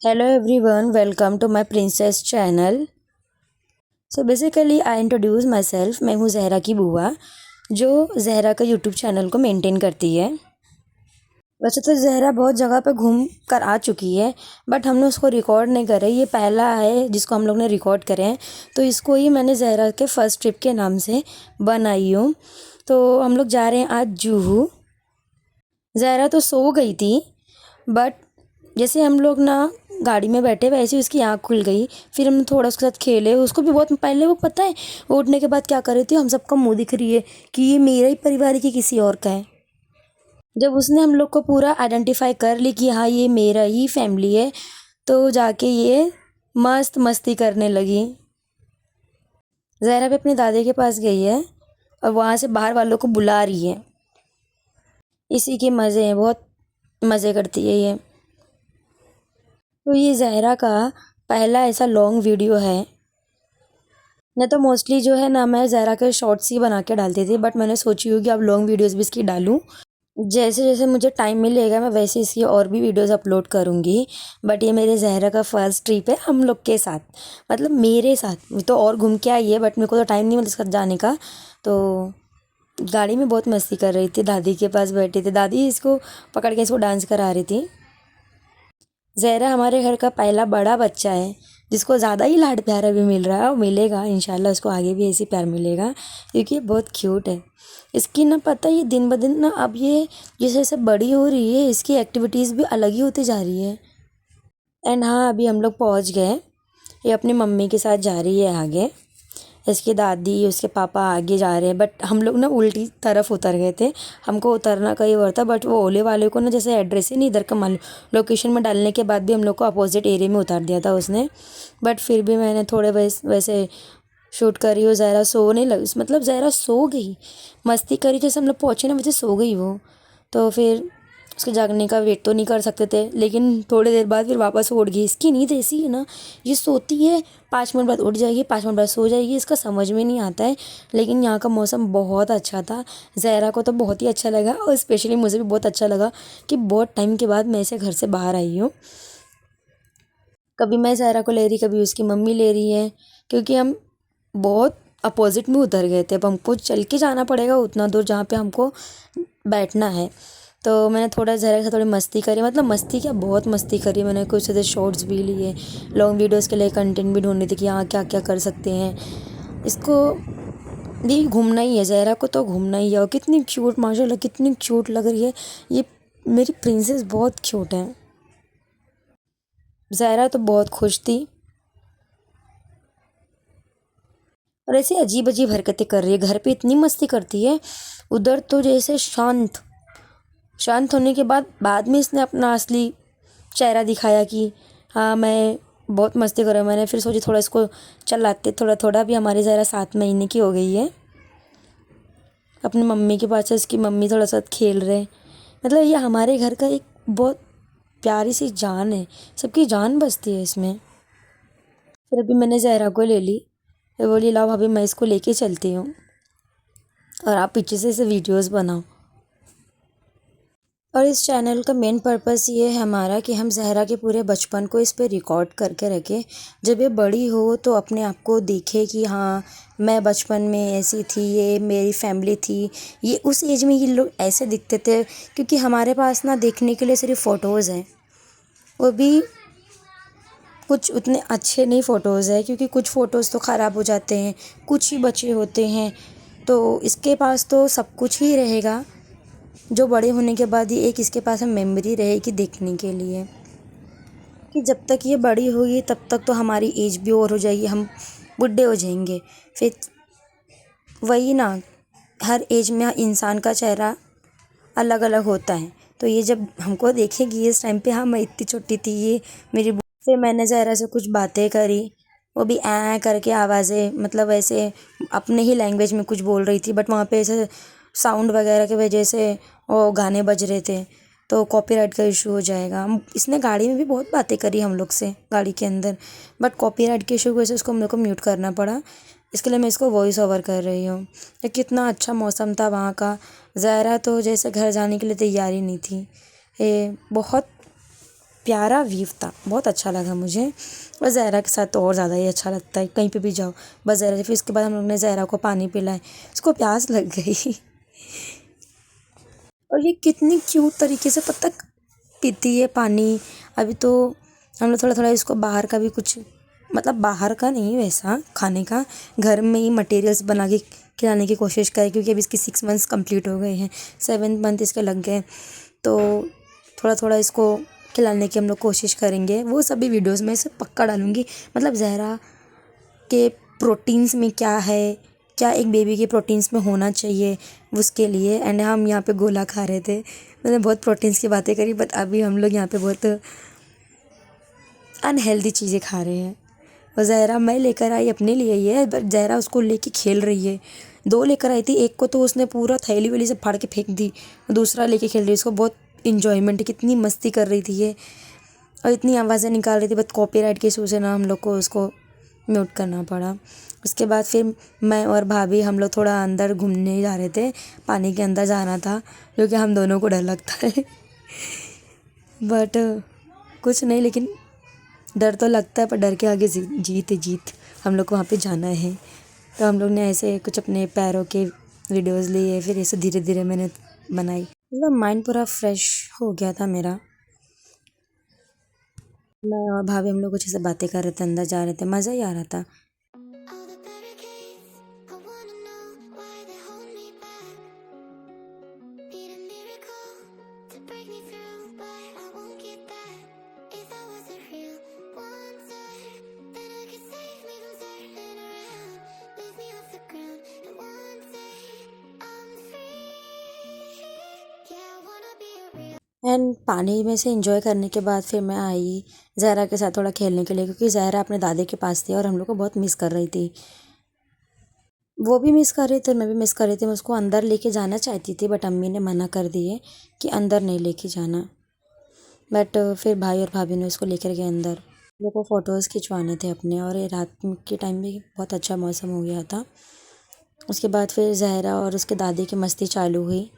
Hello everyone, welcome to my princess channel. So basically I introduce myself. मैं हूँ ज़हरा की बुआ जो ज़हरा का यूट्यूब चैनल को मेंटेन करती है। वैसे तो ज़हरा बहुत जगह पे घूम कर आ चुकी है, बट हमने उसको रिकॉर्ड नहीं करे। ये पहला है जिसको हम लोग ने रिकॉर्ड करे हैं, तो इसको ही मैंने ज़हरा के फ़र्स्ट ट्रिप के नाम से बनाई हूँ। तो हम लोग जा रहे हैं आज जुहू। ज़हरा तो सो गई थी, बट जैसे हम लोग ना गाड़ी में बैठे वैसे ही उसकी आँख खुल गई। फिर हम थोड़ा उसके साथ खेले। उसको भी बहुत पहले वो पता है उठने के बाद क्या कर रही थी, हम सबका मुंह दिख रही है कि ये मेरा ही परिवार है कि किसी और का है। जब उसने हम लोग को पूरा आइडेंटिफाई कर ली कि हाँ ये मेरा ही फैमिली है, तो जाके ये मस्त मस्ती करने लगी। ज़हरा भी अपनी दादी के पास गई है और वहाँ से बाहर वालों को बुला रही है। इसी के मज़े हैं, बहुत मज़े करती है ये। तो ये ज़हरा का पहला ऐसा लॉन्ग वीडियो है। मैं तो मोस्टली जो है ना, मैं ज़हरा के शॉर्ट्स ही बना के डालती थी, बट मैंने सोची हूँ कि अब लॉन्ग वीडियोस भी इसकी डालूँ। जैसे जैसे मुझे टाइम मिलेगा मैं वैसे इसकी और भी वीडियोस अपलोड करूँगी। बट ये मेरे ज़हरा का फर्स्ट ट्रिप है हम लोग के साथ, मतलब मेरे साथ। तो और घूम के आई है, बट मेरे को तो टाइम नहीं मिला इसके साथ जाने का। तो गाड़ी में बहुत मस्ती कर रही थी, दादी के पास बैठी थी, दादी इसको पकड़ के इसको डांस करा रही थी। ज़हरा हमारे घर का पहला बड़ा बच्चा है जिसको ज़्यादा ही लाड प्यार अभी मिल रहा है, और मिलेगा इंशाल्लाह। उसको आगे भी ऐसे प्यार मिलेगा क्योंकि ये बहुत क्यूट है। इसकी ना पता है, ये दिन ब दिन ना अब ये जैसे जैसे बड़ी हो रही है इसकी एक्टिविटीज़ भी अलग ही होती जा रही है। एंड हाँ, अभी हम लोग पहुँच गए। ये अपनी मम्मी के साथ जा रही है आगे। इसकी दादी उसके पापा आगे जा रहे हैं, बट हम लोग ना उल्टी तरफ उतर गए थे। हमको उतरना कहीं और था, बट वो ओले वाले को ना जैसे एड्रेस ही नहीं इधर का मालूम, लोकेशन में डालने के बाद भी हम लोग को अपोजिट एरिया में उतार दिया था उसने। बट फिर भी मैंने थोड़े वैसे शूट करी। हो ज़हरा सोने लगी, मतलब ज़हरा सो गई, मस्ती करी। जैसे हम लोग पहुँचे ना वैसे सो गई वो। तो फिर उसके जागने का वेट तो नहीं कर सकते थे, लेकिन थोड़ी देर बाद फिर वापस उठ गई। इसकी नींद ऐसी है ना, ये सोती है 5 मिनट बाद उठ जाएगी, 5 मिनट बाद सो जाएगी, इसका समझ में नहीं आता है। लेकिन यहाँ का मौसम बहुत अच्छा था। ज़हरा को तो बहुत ही अच्छा लगा, और स्पेशली मुझे भी बहुत अच्छा लगा कि बहुत टाइम के बाद मैं ऐसे घर से बाहर आई हूँ। कभी मैं ज़हरा को ले रही, कभी उसकी मम्मी ले रही है, क्योंकि हम बहुत अपोजिट में उतर गए थे। अब हमको चल के जाना पड़ेगा उतना दूर जहाँ पे हमको बैठना है। तो मैंने थोड़ा ज़हरा के साथ थोड़ी मस्ती करी, मतलब मस्ती क्या, बहुत मस्ती करी। मैंने कुछ ऐसे शॉर्ट्स भी लिए, लॉन्ग वीडियोस के लिए कंटेंट भी ढूंढ रही थी कि हाँ क्या क्या कर सकते हैं। इसको भी घूमना ही है, ज़हरा को तो घूमना ही है। और कितनी क्यूट, माशाल्लाह कितनी क्यूट लग रही है ये। मेरी प्रिंसेस बहुत क्यूट है। ज़हरा तो बहुत खुश थी, और ऐसी अजीब अजीब हरकतें कर रही है। घर पे इतनी मस्ती करती है, उधर तो जैसे शांत शांत होने के बाद में इसने अपना असली चेहरा दिखाया कि हाँ मैं बहुत मस्ती कर रहा हूँ। मैंने फिर सोची थोड़ा इसको चलाते, थोड़ा थोड़ा। भी हमारी ज़रा 7 महीने की हो गई है। अपनी मम्मी के पास है, इसकी मम्मी थोड़ा सा खेल रहे। मतलब ये हमारे घर का एक बहुत प्यारी सी जान है, सबकी जान बसती है इसमें। फिर अभी मैंने ज़हरा को ले ली, फिर बोली लाओ भाभी मैं इसको लेके चलती हूँ और आप पीछे से इसे वीडियोस बनाओ। और इस चैनल का मेन पर्पस ये है हमारा कि हम ज़हरा के पूरे बचपन को इस पे रिकॉर्ड करके रखें। जब ये बड़ी हो तो अपने आप को देखे कि हाँ मैं बचपन में ऐसी थी, ये मेरी फैमिली थी। ये उस एज में ये लोग ऐसे दिखते थे, क्योंकि हमारे पास ना देखने के लिए सिर्फ फ़ोटोज़ हैं, वो भी कुछ उतने अच्छे नहीं फ़ोटोज़ है, क्योंकि कुछ फ़ोटोज़ तो ख़राब हो जाते हैं, कुछ ही बचे होते हैं। तो इसके पास तो सब कुछ ही रहेगा, जो बड़े होने के बाद ही एक इसके पास मेमोरी रहेगी देखने के लिए। कि जब तक ये बड़ी होगी तब तक तो हमारी एज भी और हो जाएगी, हम बूढ़े हो जाएंगे। फिर वही ना, हर एज में इंसान का चेहरा अलग अलग होता है। तो ये जब हमको देखेगी इस टाइम पे, हाँ मैं इतनी छोटी थी, ये मेरी फिर मैंने ज़हरा से कुछ बातें करी। वो भी ऐ करके आवाज़ें, मतलब ऐसे अपने ही लैंग्वेज में कुछ बोल रही थी, बट वहाँ पे ऐसे साउंड वगैरह की वजह से वो गाने बज रहे थे, तो कॉपीराइट का इशू हो जाएगा। हम इसने गाड़ी में भी बहुत बातें करी हम लोग से गाड़ी के अंदर, बट कॉपीराइट के इशू की वजह से उसको हम लोग को म्यूट करना पड़ा। इसके लिए मैं इसको वॉइस ओवर कर रही हूँ। ये कितना अच्छा मौसम था वहाँ का। ज़हरा तो जैसे घर जाने के लिए तैयार ही नहीं थी। ये बहुत प्यारा व्यू था, बहुत अच्छा लगा मुझे। और ज़हरा के साथ तो और ज़्यादा ही अच्छा लगता है, कहीं पे भी जाओ बस ज़हरा। फिर उसके बाद हम लोग ने ज़हरा को पानी पिलाया, उसको प्यास लग गई। और ये कितनी क्यूट तरीके से पता पीती है पानी। अभी तो हम लोग थोड़ा थोड़ा इसको बाहर का भी कुछ, मतलब बाहर का नहीं वैसा खाने का, घर में ही मटेरियल्स बना के खिलाने की कोशिश करें, क्योंकि अभी इसके 6 मंथ्स कंप्लीट हो गए हैं, 7th मंथ इसके लग गए। तो थोड़ा थोड़ा इसको खिलाने की हम लोग कोशिश करेंगे, वो सभी वीडियोज़ में से पक्का डालूँगी। मतलब ज़हरा के प्रोटीन्स में क्या है, क्या एक बेबी के प्रोटीन्स में होना चाहिए उसके लिए। एंड हम यहाँ पे गोला खा रहे थे, मैंने बहुत प्रोटीन्स की बातें करी, बट अभी हम लोग यहाँ पे बहुत अनहेल्दी चीज़ें खा रहे हैं। और ज़हरा मैं लेकर आई अपने लिए ही है, बट ज़हरा उसको लेके खेल रही है। 2 लेकर आई थी, एक को तो उसने पूरा थैली वैली से फाड़ के फेंक दी, दूसरा लेके खेल रही है। उसको बहुत इन्जॉयमेंट, कितनी मस्ती कर रही थी ये, और इतनी आवाज़ें निकाल रही थी, बट कॉपीराइट के इशू से ना हम लोग को उसको म्यूट करना पड़ा। उसके बाद फिर मैं और भाभी हम लोग थोड़ा अंदर घूमने जा रहे थे, पानी के अंदर जाना था, क्योंकि हम दोनों को डर लगता है। बट कुछ नहीं, लेकिन डर तो लगता है, पर डर के आगे जीत है जीत। हम लोग को वहाँ पे जाना है, तो हम लोग ने ऐसे कुछ अपने पैरों के वीडियोस लिए, फिर ऐसे धीरे धीरे मैंने बनाई। मतलब माइंड पूरा फ्रेश हो गया था मेरा। मैं और भाभी हम लोग कुछ ऐसे बातें कर रहे थे, अंदर जा रहे थे, मज़ा ही आ रहा था। All the barricades, I wanna know why they hold me back. Need a miracle to break me through, but I won't get that. If I wasn't real, one day, then I could save me from turning around. Lift me off the ground, and one day I'm free. Yeah, I wanna be a real. And पानी में से enjoy करने के बाद फिर मैं आई ज़हरा के साथ थोड़ा खेलने के लिए, क्योंकि ज़हरा अपने दादी के पास थी और हम लोग को बहुत मिस कर रही थी। वो भी मिस कर रही थी और मैं भी मिस कर रही थी। मैं उसको अंदर लेके जाना चाहती थी, बट अम्मी ने मना कर दिए कि अंदर नहीं लेके जाना। बट फिर भाई और भाभी ने उसको लेकर गए अंदर। हम लोग को फ़ोटोज़ खिंचवाने थे अपने, और ये रात के टाइम भी बहुत अच्छा मौसम हो गया था। उसके बाद फिर ज़हरा और उसके दादी की मस्ती चालू हुई।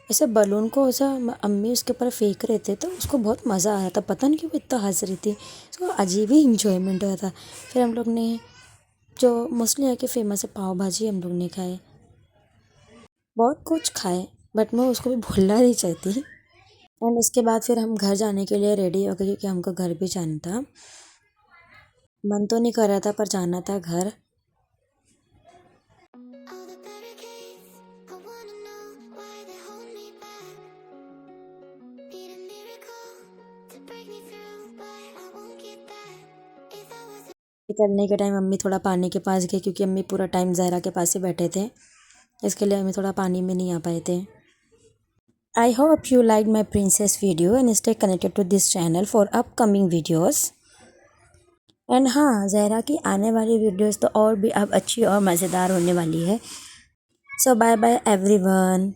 ऐसे बलून को ऐसा अम्मी उसके ऊपर फेंक रहे थे, तो उसको बहुत मज़ा आ रहा था, पता नहीं क्यों इतना हंस रही थी, उसको अजीब ही इंजॉयमेंट हो रहा था। फिर हम लोग ने जो मोस्टली यहाँ के फेमस है पाव भाजी, हम लोग ने खाए, बहुत कुछ खाए, बट मैं उसको भी भूलना नहीं चाहती। एंड उसके बाद फिर हम घर जाने के लिए रेडी हो गए, क्योंकि हमको घर भी जाना था। मन तो नहीं कर रहा था, पर जाना था घर। All the barricades, I wanna know why they hold me back. Need a miracle to break me through, but I won't get that. If I was निकलने के टाइम अम्मी थोड़ा पानी के पास गई, क्योंकि अम्मी पूरा टाइम ज़हरा के पास ही बैठे थे, इसके लिए अम्मी थोड़ा पानी में नहीं आ पाए थे। I hope you liked my princess video and stay connected to this channel for upcoming videos. And हाँ, ज़हरा की आने वाली वीडियोस तो और भी अब अच्छी और मज़ेदार होने वाली है। सो बाय बाय एवरीवन।